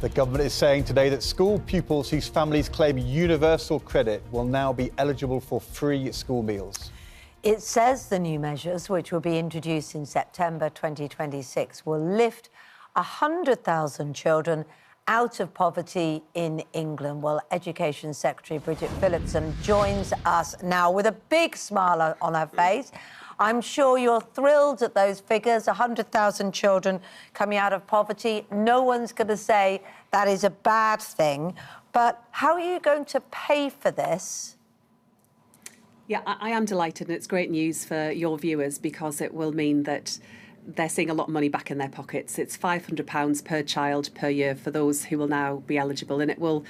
The government is saying today that school pupils whose families claim universal credit will now be eligible for free school meals. It says the new measures, which will be introduced in September 2026, will lift 100,000 children out of poverty in England. Well, Education Secretary Bridget Phillipson joins us now with a big smile on her face. I'm sure you're thrilled at those figures, 100,000 children coming out of poverty. No one's going to say that is a bad thing. But how are you going to pay for this? Yeah, I am delighted, and it's great news for your viewers because it will mean that they're seeing a lot of money back in their pockets. It's £500 per child per year for those who will now be eligible, and it will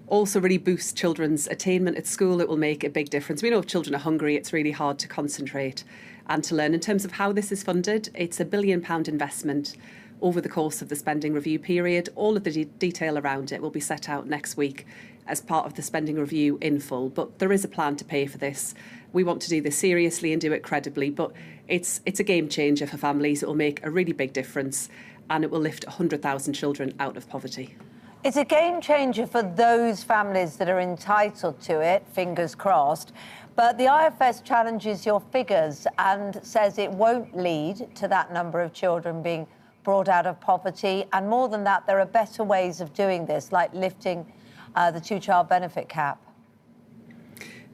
also really boost children's attainment at school. It will make a big difference. We know if children are hungry, it's really hard to concentrate and to learn. In terms of how this is funded, it's a £1 billion investment over the course of the spending review period. All of the detail around it will be set out next week as part of the spending review in full. But there is a plan to pay for this. We want to do this seriously and do it credibly, but it's a game changer for families. It will make a really big difference, and it will lift 100,000 children out of poverty. It's a game changer for those families that are entitled to it, fingers crossed. But the IFS challenges your figures and says it won't lead to that number of children being brought out of poverty. And more than that, there are better ways of doing this, like lifting the two-child benefit cap.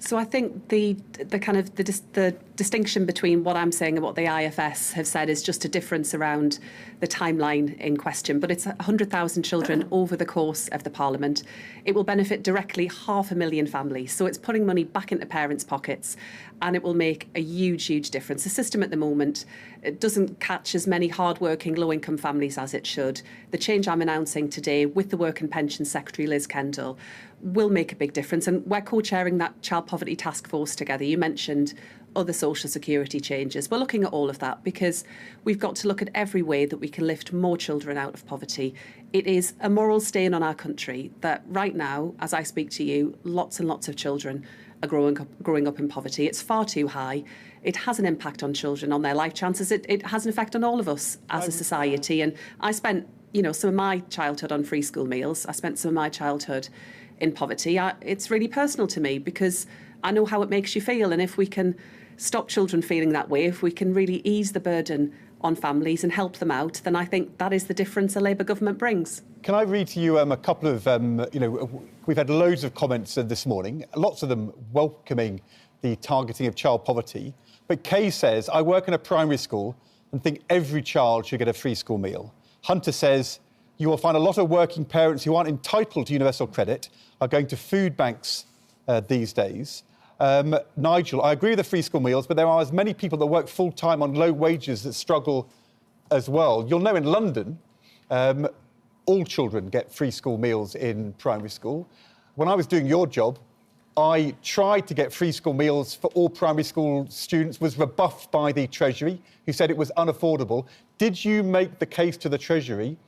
So I think the distinction between what I'm saying and what the IFS have said is just a difference around the timeline in question. But it's 100,000 children over the course of the Parliament. It will benefit directly 500,000 families. So it's putting money back into parents' pockets, and it will make a huge, huge difference. The system at the moment, it doesn't catch as many hard-working, low-income families as it should. The change I'm announcing today with the Work and Pension Secretary, Liz Kendall, will make a big difference. And we're co-chairing that Child Poverty Task Force together. You mentioned other social security changes. We're looking at all of that because we've got to look at every way that we can lift more children out of poverty. It is a moral stain on our country that right now, as I speak to you, lots and lots of children are growing up in poverty. It's far too high. It has an impact on children, on their life chances. It has an effect on all of us as a society. And I spent, some of my childhood on free school meals. I spent some of my childhood in poverty. It's really personal to me because I know how it makes you feel. And if we can stop children feeling that way, if we can really ease the burden on families and help them out, then I think that is the difference a Labour government brings. Can I read to you a couple of, we've had loads of comments this morning, lots of them welcoming the targeting of child poverty. But Kay says, I work in a primary school and think every child should get a free school meal. Hunter says, you will find a lot of working parents who aren't entitled to universal credit are going to food banks these days. Nigel, I agree with the free school meals, but there are as many people that work full-time on low wages that struggle as well. You'll know in London, all children get free school meals in primary school. When I was doing your job, I tried to get free school meals for all primary school students, was rebuffed by the Treasury, who said it was unaffordable. Did you make the case to the Treasury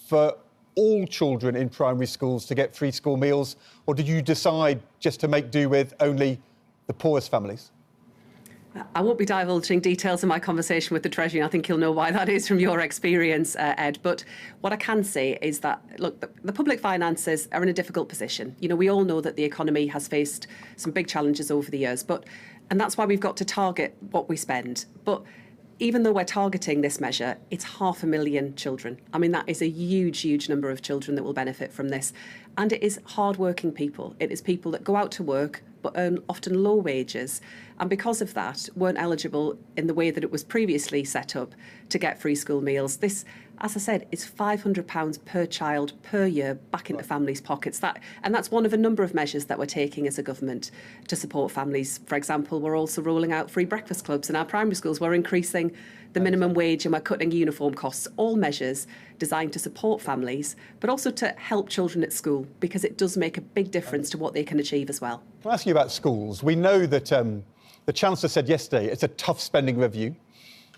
for all children in primary schools to get free school meals, or did you decide just to make do with only the poorest families? I won't be divulging details of my conversation with the Treasury. I think you'll know why that is from your experience, Ed. But what I can say is that, look, the public finances are in a difficult position. We all know that the economy has faced some big challenges over the years, and that's why we've got to target what we spend. But even though we're targeting this measure, it's 500,000 children. I mean, that is a huge, huge number of children that will benefit from this. And it is hard-working people. It is people that go out to work but earn often low wages, and because of that weren't eligible in the way that it was previously set up to get free school meals. This, as I said, is £500 per child per year back into families' pockets. That's one of a number of measures that we're taking as a government to support families. For example, we're also rolling out free breakfast clubs in our primary schools. We're increasing the minimum wage and we're cutting uniform costs. All measures designed to support families, but also to help children at school, because it does make a big difference to what they can achieve as well. Can I ask you about schools? We know that the Chancellor said yesterday it's a tough spending review.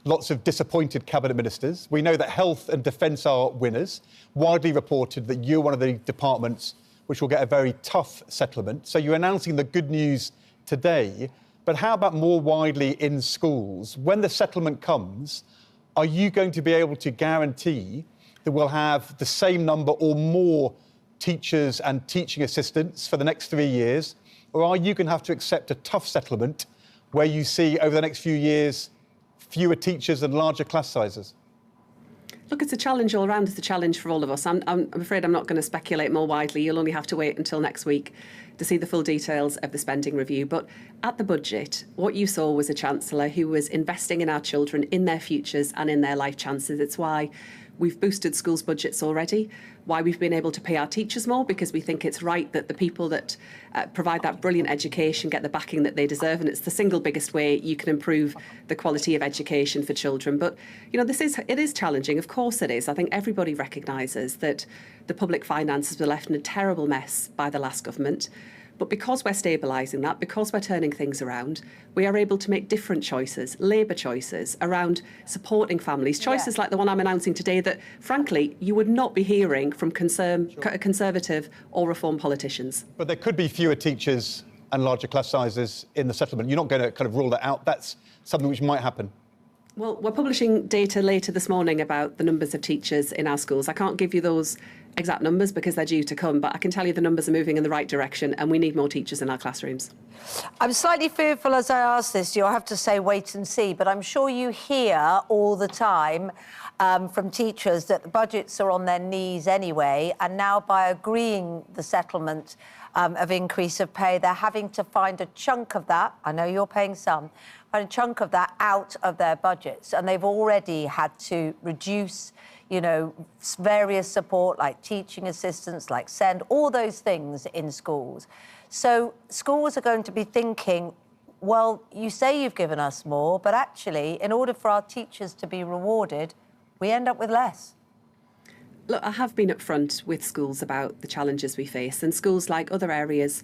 Lots of disappointed cabinet ministers. We know that health and defence are winners. Widely reported that you're one of the departments which will get a very tough settlement. So you're announcing the good news today. But how about more widely in schools? When the settlement comes, are you going to be able to guarantee that we'll have the same number or more teachers and teaching assistants for the next 3 years? Or are you going to have to accept a tough settlement where you see over the next few years fewer teachers and larger class sizes? Look, it's a challenge all around. It's a challenge for all of us. I'm afraid I'm not going to speculate more widely. You'll only have to wait until next week to see the full details of the spending review. But at the budget, what you saw was a Chancellor who was investing in our children, in their futures and in their life chances. It's why we've boosted schools' budgets already, why we've been able to pay our teachers more, because we think it's right that the people that provide that brilliant education get the backing that they deserve. And it's the single biggest way you can improve the quality of education for children. But, you know, it is challenging. Of course it is. I think everybody recognises that the public finances were left in a terrible mess by the last government. But because we're stabilising that, because we're turning things around, we are able to make different choices, Labour choices, around supporting families, choices like the one I'm announcing today that, frankly, you would not be hearing from Conservative or Reform politicians. But there could be fewer teachers and larger class sizes in the settlement. You're not going to kind of rule that out. That's something which might happen. Well, we're publishing data later this morning about the numbers of teachers in our schools. I can't give you those exact numbers because they're due to come, but I can tell you the numbers are moving in the right direction and we need more teachers in our classrooms. I'm slightly fearful as I ask this. You'll have to say wait and see, but I'm sure you hear all the time from teachers that the budgets are on their knees anyway, and now by agreeing the settlement of increase of pay, they're having to find a chunk of that, I know you're paying some, find a chunk of that out of their budgets, and they've already had to reduce, you know, various support like teaching assistants, like SEND, all those things in schools. So schools are going to be thinking, well, you say you've given us more, but actually, in order for our teachers to be rewarded, we end up with less. Look, I have been upfront with schools about the challenges we face, and schools, like other areas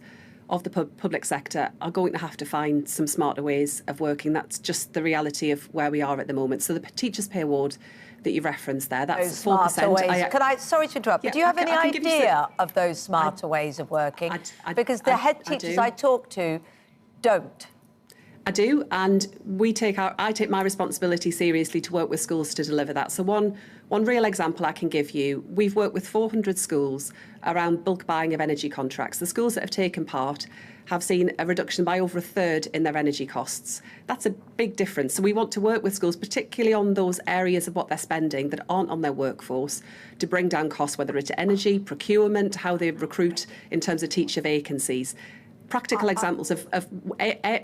of the public sector, are going to have to find some smarter ways of working. That's just the reality of where we are at the moment. So the Teachers' Pay Award that you referenced there, that's 4%. Sorry to interrupt, but do you have any idea of those smarter ways of working? Because the head teachers I talk to don't. I do, and I take my responsibility seriously to work with schools to deliver that. So one real example I can give you, we've worked with 400 schools around bulk buying of energy contracts. The schools that have taken part have seen a reduction by over a third in their energy costs. That's a big difference. So we want to work with schools, particularly on those areas of what they're spending that aren't on their workforce, to bring down costs, whether it's energy, procurement, how they recruit in terms of teacher vacancies. Practical examples of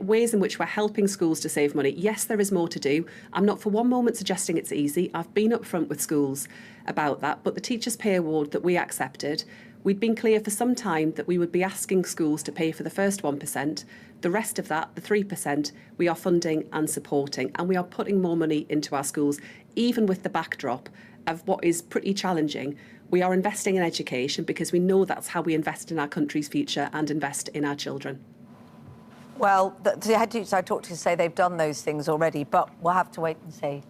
ways in which we're helping schools to save money. Yes, there is more to do. I'm not for one moment suggesting it's easy. I've been upfront with schools about that. But the Teachers' Pay Award that we accepted, we'd been clear for some time that we would be asking schools to pay for the first 1%. The rest of that, the 3%, we are funding and supporting. And we are putting more money into our schools, even with the backdrop of what is pretty challenging. We are investing in education because we know that's how we invest in our country's future and invest in our children. Well, the head teachers I talked to say they've done those things already, but we'll have to wait and see.